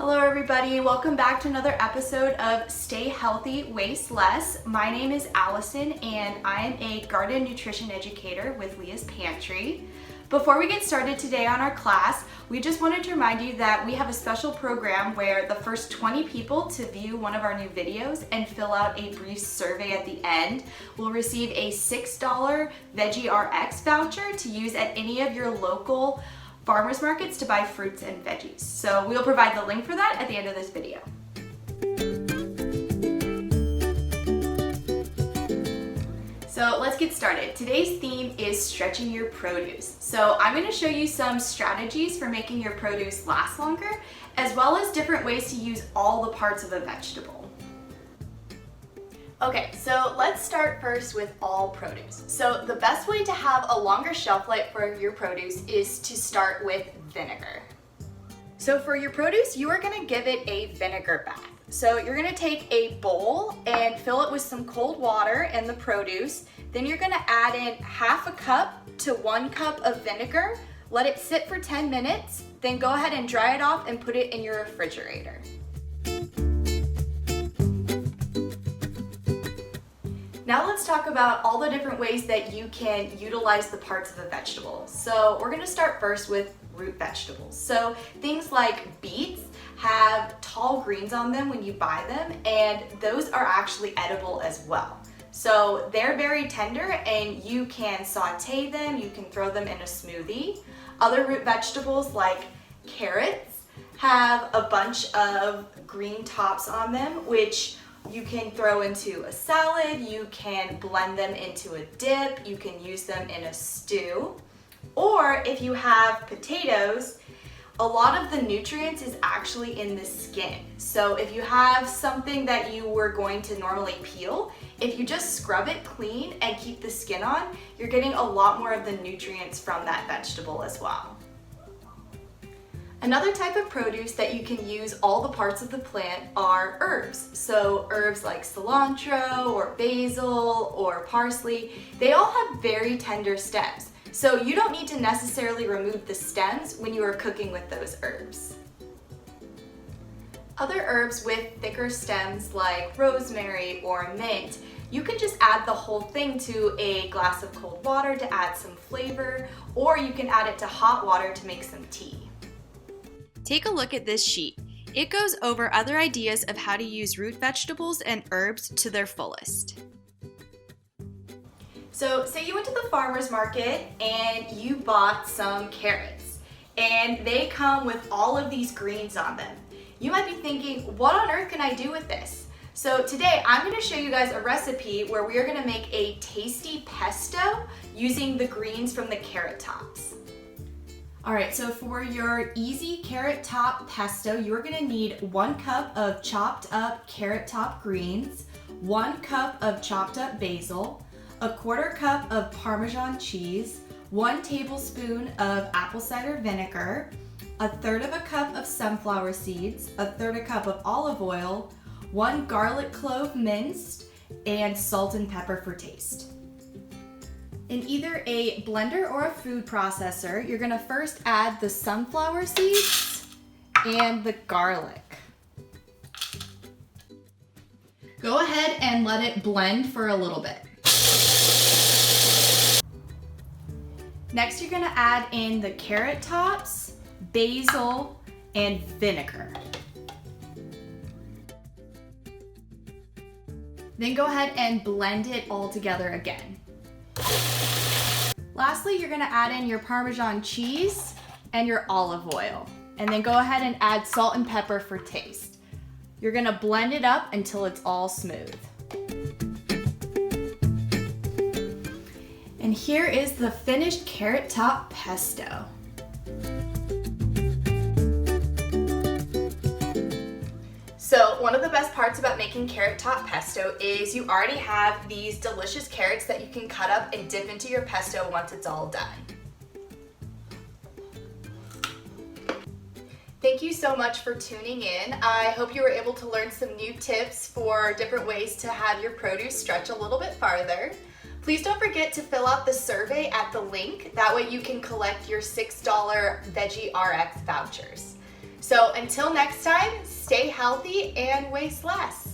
Hello everybody, welcome back to another episode of Stay Healthy, Waste Less. My name is Allison and I am a garden nutrition educator with Leah's Pantry. Before we get started today on our class, we just wanted to remind you that we have a special program where the first 20 people to view one of our new videos and fill out a brief survey at the end will receive a $6 Veggie RX voucher to use at any of your local farmers markets to buy fruits and veggies. So we'll provide the link for that at the end of this video. So let's get started. Today's theme is stretching your produce. So I'm going to show you some strategies for making your produce last longer, as well as different ways to use all the parts of a vegetable. Okay, so let's start first with all produce. So the best way to have a longer shelf life for your produce is to start with vinegar. So for your produce, you are gonna give it a vinegar bath. So you're gonna take a bowl and fill it with some cold water and the produce. Then you're gonna add in half a cup to 1 cup of vinegar. Let it sit for 10 minutes, then go ahead and dry it off and put it in your refrigerator. Now let's talk about all the different ways that you can utilize the parts of a vegetable. So we're gonna start first with root vegetables. So things like beets have tall greens on them when you buy them, and those are actually edible as well. So they're very tender and you can saute them, you can throw them in a smoothie. Other root vegetables like carrots have a bunch of green tops on them, which you can throw into a salad, you can blend them into a dip, you can use them in a stew. Or if you have potatoes, a lot of the nutrients is actually in the skin. So if you have something that you were going to normally peel, if you just scrub it clean and keep the skin on, you're getting a lot more of the nutrients from that vegetable as well. Another type of produce that you can use all the parts of the plant are herbs. So herbs like cilantro or basil or parsley, they all have very tender stems. So you don't need to necessarily remove the stems when you are cooking with those herbs. Other herbs with thicker stems like rosemary or mint, you can just add the whole thing to a glass of cold water to add some flavor, or you can add it to hot water to make some tea. Take a look at this sheet. It goes over other ideas of how to use root vegetables and herbs to their fullest. So say you went to the farmer's market and you bought some carrots, and they come with all of these greens on them. You might be thinking, what on earth can I do with this? So today I'm going to show you guys a recipe where we are going to make a tasty pesto using the greens from the carrot tops. Alright, so for your easy carrot top pesto, you're going to need 1 cup of chopped up carrot top greens, 1 cup of chopped up basil, 1/4 cup of Parmesan cheese, 1 tablespoon of apple cider vinegar, 1/3 cup of sunflower seeds, 1/3 cup of olive oil, 1 garlic clove minced, and salt and pepper for taste. In either a blender or a food processor, you're gonna first add the sunflower seeds and the garlic. Go ahead and let it blend for a little bit. Next, you're gonna add in the carrot tops, basil, and vinegar. Then go ahead and blend it all together again. Lastly, you're gonna add in your Parmesan cheese and your olive oil, and then go ahead and add salt and pepper for taste. You're gonna blend it up until it's all smooth. And here is the finished carrot top pesto. So one of the best parts about making carrot top pesto is you already have these delicious carrots that you can cut up and dip into your pesto once it's all done. Thank you so much for tuning in. I hope you were able to learn some new tips for different ways to have your produce stretch a little bit farther. Please don't forget to fill out the survey at the link. That way you can collect your $6 Veggie RX vouchers. So until next time, stay healthy and waste less.